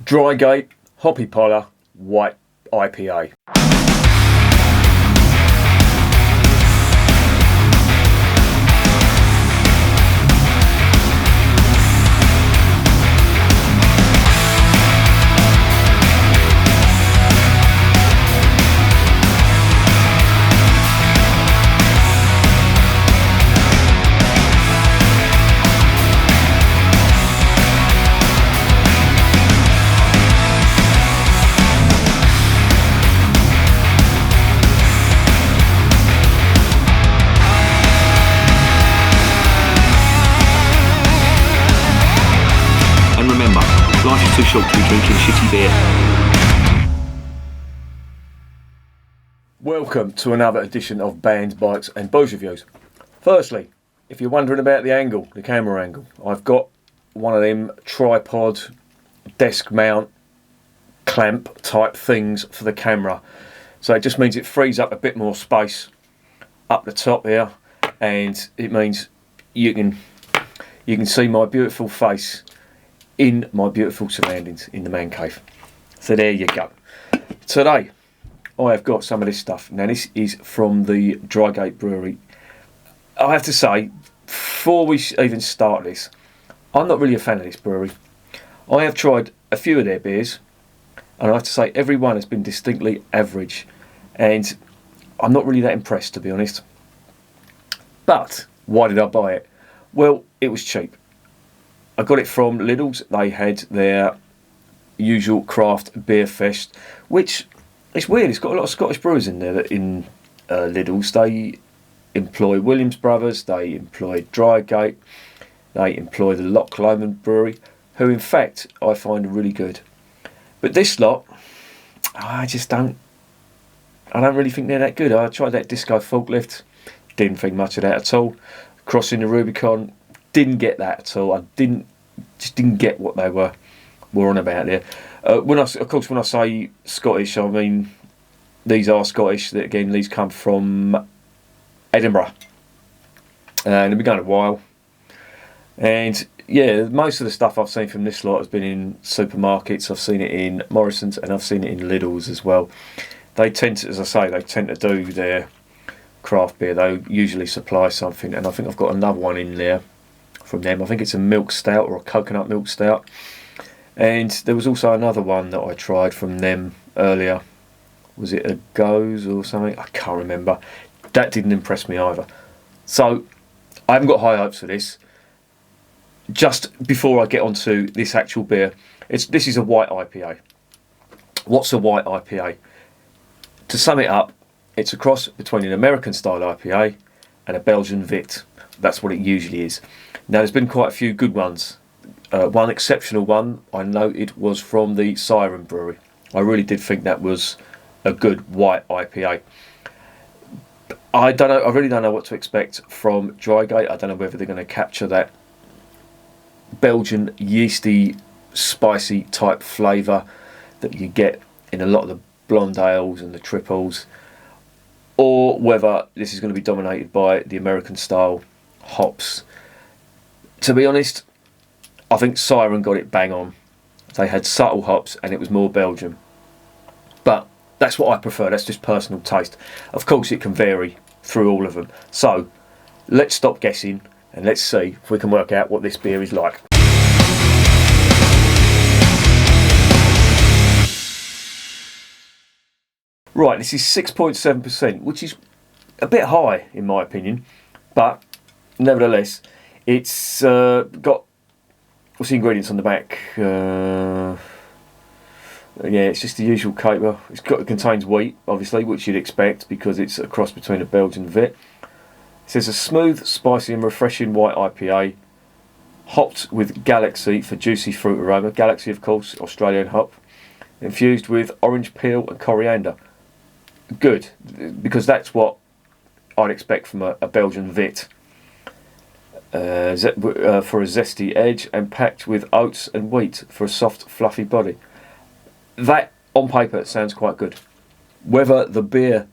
Drygate, Hoppipolla, white IPA. Life is too short to be drinking shitty beer. Welcome to another edition of Bands, Bikes and Booze Reviews. Firstly, if you're wondering about the camera angle, I've got one of them tripod, desk mount, clamp type things for the camera. So it just means it frees up a bit more space up the top here, and it means you can see my beautiful face in my beautiful surroundings in the man cave. So there you go. Today I have got some of this stuff. Now this is from the Drygate Brewery. I have to say, before we even start this, I'm not really a fan of this brewery. I have tried a few of their beers, and I have to say every one has been distinctly average, and I'm not really that impressed, to be honest. But why did I buy it? Well, it was cheap. I got it from Lidl's. They had their usual craft beer fest, which it's weird. It's got a lot of Scottish brewers in there. In Lidl's, they employ Williams Brothers, they employ Drygate, they employ the Loch Lomond Brewery, who in fact I find really good. But this lot, I don't really think they're that good. I tried that Disco Forklift, didn't think much of that at all. Crossing the Rubicon, didn't get that at all. I just didn't get what they were on about there. When I say Scottish, I mean these are Scottish. Again, these come from Edinburgh, and they've been going a while. And yeah, most of the stuff I've seen from this lot has been in supermarkets. I've seen it in Morrison's, and I've seen it in Lidl's as well. They tend to, as I say, to do their craft beer. They usually supply something, and I think I've got another one in there from them. I think it's a milk stout or a coconut milk stout. And there was also another one that I tried from them earlier. Was it a Goes or something? I can't remember. That didn't impress me either. So I haven't got high hopes for this. Just before I get onto this actual beer, this is a white IPA. What's a white IPA? To sum it up, it's a cross between an American style IPA and a Belgian Wit. That's what it usually is. Now there's been quite a few good ones. One exceptional one I noted was from the Siren Brewery. I really did think that was a good white IPA. I really don't know what to expect from Drygate. I don't know whether they're going to capture that Belgian yeasty, spicy type flavour that you get in a lot of the blonde ales and the triples, or whether this is going to be dominated by the American style hops. To be honest, I think Siren got it bang on. They had subtle hops and it was more Belgian. But that's what I prefer. That's just personal taste. Of course it can vary through all of them. So let's stop guessing and let's see if we can work out what this beer is like. Right, this is 6.7%, which is a bit high in my opinion, but nevertheless, it's got, what's the ingredients on the back? Yeah, it's just the usual caper. It contains wheat, obviously, which you'd expect because it's a cross between a Belgian Wit. It says a smooth, spicy and refreshing white IPA, hopped with Galaxy for juicy fruit aroma. Galaxy, of course, Australian hop. Infused with orange peel and coriander. Good, because that's what I'd expect from a Belgian Wit. For a zesty edge, and packed with oats and wheat for a soft, fluffy body. That, on paper, sounds quite good. Whether the beer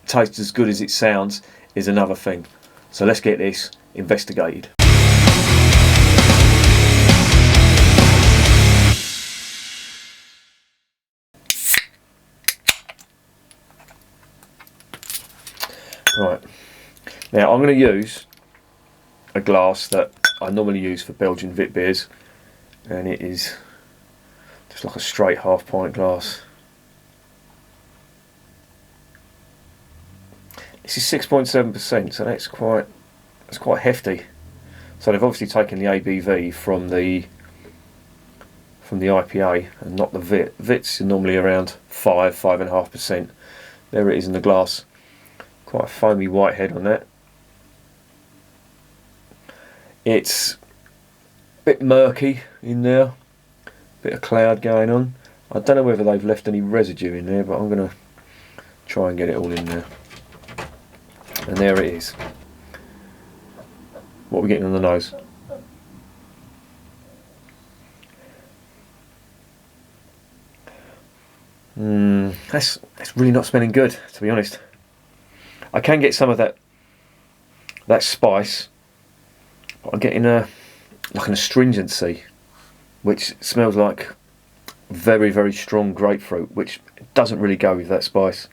tastes as good as it sounds is another thing. So let's get this investigated. Right, now I'm going to use a glass that I normally use for Belgian Vit beers, and it is just like a straight half pint glass. This is 6.7%, so that's quite hefty. So they've obviously taken the ABV from the IPA and not the Vit. Vits are normally around 5.5%. There it is in the glass. Quite a foamy white head on that. It's a bit murky in there, bit of cloud going on. I don't know whether they've left any residue in there, but I'm going to try and get it all in there. And there it is. What are we getting on the nose? That's really not smelling good, to be honest. I can get some of that spice, but I'm getting like an astringency, which smells like very, very strong grapefruit, which doesn't really go with that spice.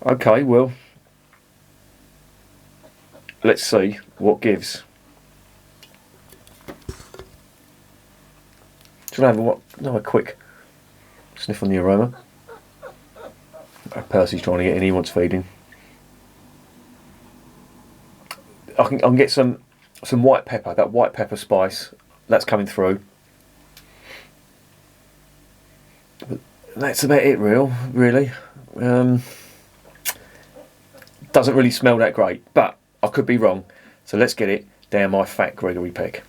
Okay, well, let's see what gives. Do you want to have a quick sniff on the aroma? Percy's trying to get in, he wants feeding. I can get some white pepper, that white pepper spice, that's coming through. But that's about it, really. Doesn't really smell that great, but I could be wrong. So let's get it down my fat Gregory peg.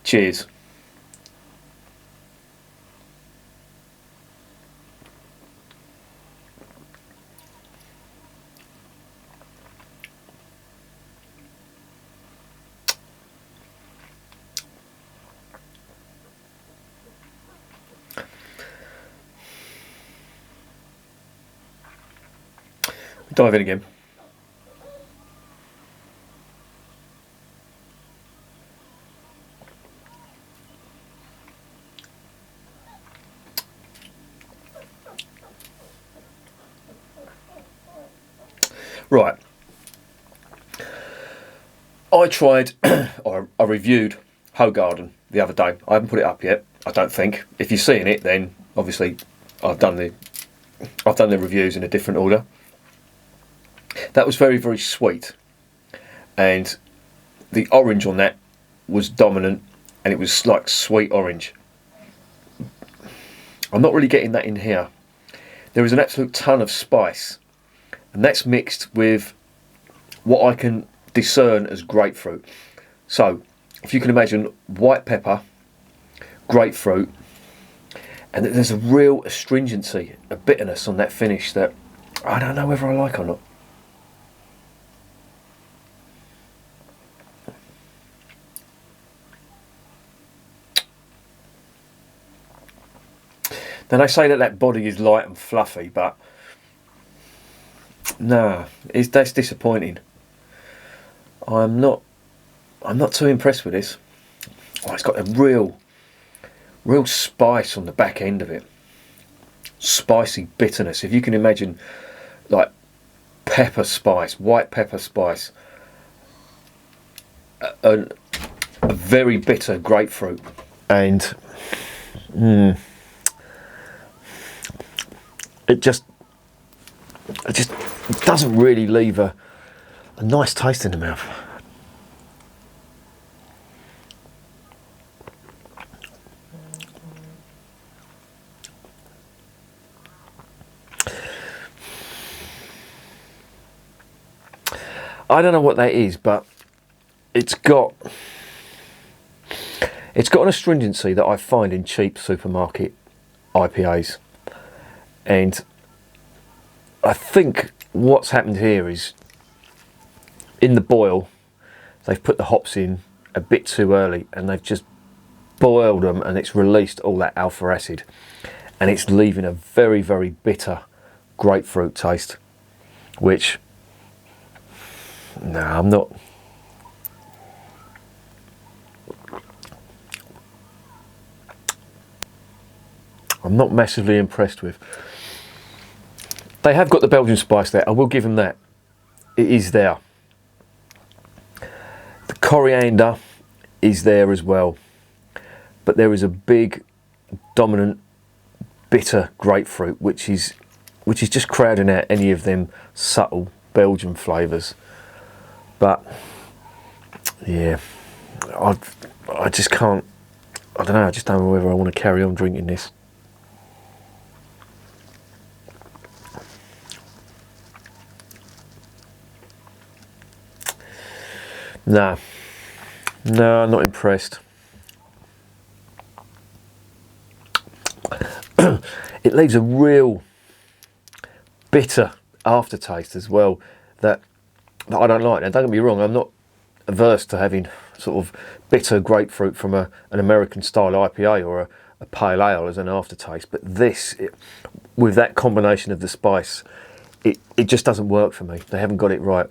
Cheers. Dive in again. Right. I tried, or I reviewed Hoegaarden the other day. I haven't put it up yet, I don't think. If you're seeing it, then obviously I've done the reviews in a different order. That was very, very sweet, and the orange on that was dominant, and it was like sweet orange. I'm not really getting that in here. There is an absolute ton of spice, and that's mixed with what I can discern as grapefruit. So if you can imagine white pepper, grapefruit, and there's a real astringency, a bitterness on that finish that I don't know whether I like or not. Now they say that body is light and fluffy, but nah, that's disappointing. I'm not too impressed with this. Oh, it's got a real spice on the back end of it. Spicy bitterness. If you can imagine, like pepper spice, white pepper spice, a very bitter grapefruit, and it just doesn't really leave a nice taste in the mouth. I don't know what that is, but it's got an astringency that I find in cheap supermarket IPAs, and I think what's happened here is in the boil they've put the hops in a bit too early, and they've just boiled them, and it's released all that alpha acid, and it's leaving a very, very bitter grapefruit taste, which no, I'm not. I'm not massively impressed with. They have got the Belgian spice there, I will give them that. It is there. The coriander is there as well, but there is a big dominant bitter grapefruit which is just crowding out any of them subtle Belgian flavours. But yeah, I just can't, I don't know, I just don't know whether I want to carry on drinking this. No, I'm not impressed. It leaves a real bitter aftertaste as well that I don't like. Now don't get me wrong, I'm not averse to having sort of bitter grapefruit from an American style IPA or a pale ale as an aftertaste, but this, with that combination of the spice, it just doesn't work for me. They haven't got it right.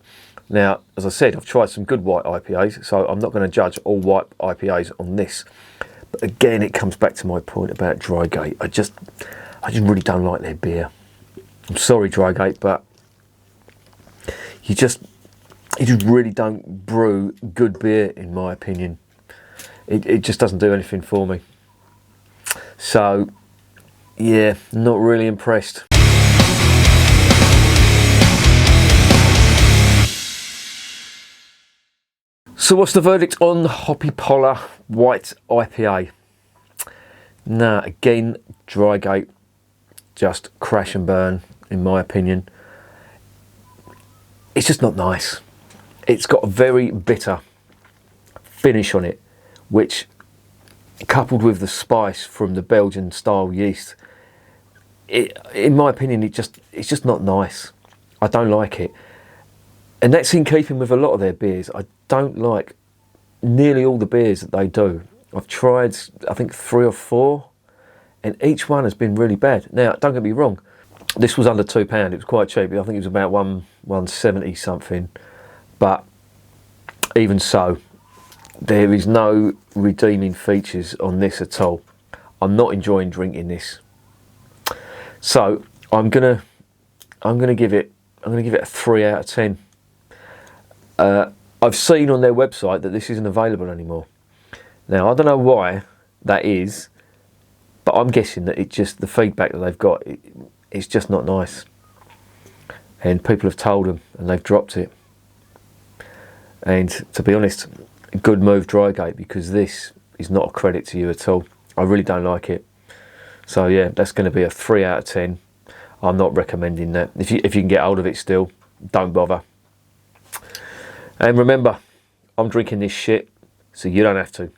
Now, as I said, I've tried some good white IPAs, so I'm not going to judge all white IPAs on this. But again, it comes back to my point about Drygate. I just really don't like their beer. I'm sorry, Drygate, but you just really don't brew good beer, in my opinion. It just doesn't do anything for me. So, yeah, not really impressed. So what's the verdict on Hoppipolla White IPA? Nah, again, Drygate, just crash and burn, in my opinion. It's just not nice. It's got a very bitter finish on it, which, coupled with the spice from the Belgian style yeast, in my opinion, it's just not nice. I don't like it. And that's in keeping with a lot of their beers. I don't like nearly all the beers that they do. I've tried, I think, 3 or 4, and each one has been really bad. Now, don't get me wrong, this was under £2. It was quite cheap. I think it was about 170 something. But even so, there is no redeeming features on this at all. I'm not enjoying drinking this. So I'm gonna give it a 3 out of 10. I've seen on their website that this isn't available anymore. Now, I don't know why that is, but I'm guessing that it's just the feedback that they've got, it's just not nice. And people have told them and they've dropped it. And to be honest, good move, Drygate, because this is not a credit to you at all. I really don't like it. So yeah, that's going to be a 3 out of 10. I'm not recommending that. If you can get hold of it still, don't bother. And remember, I'm drinking this shit, so you don't have to.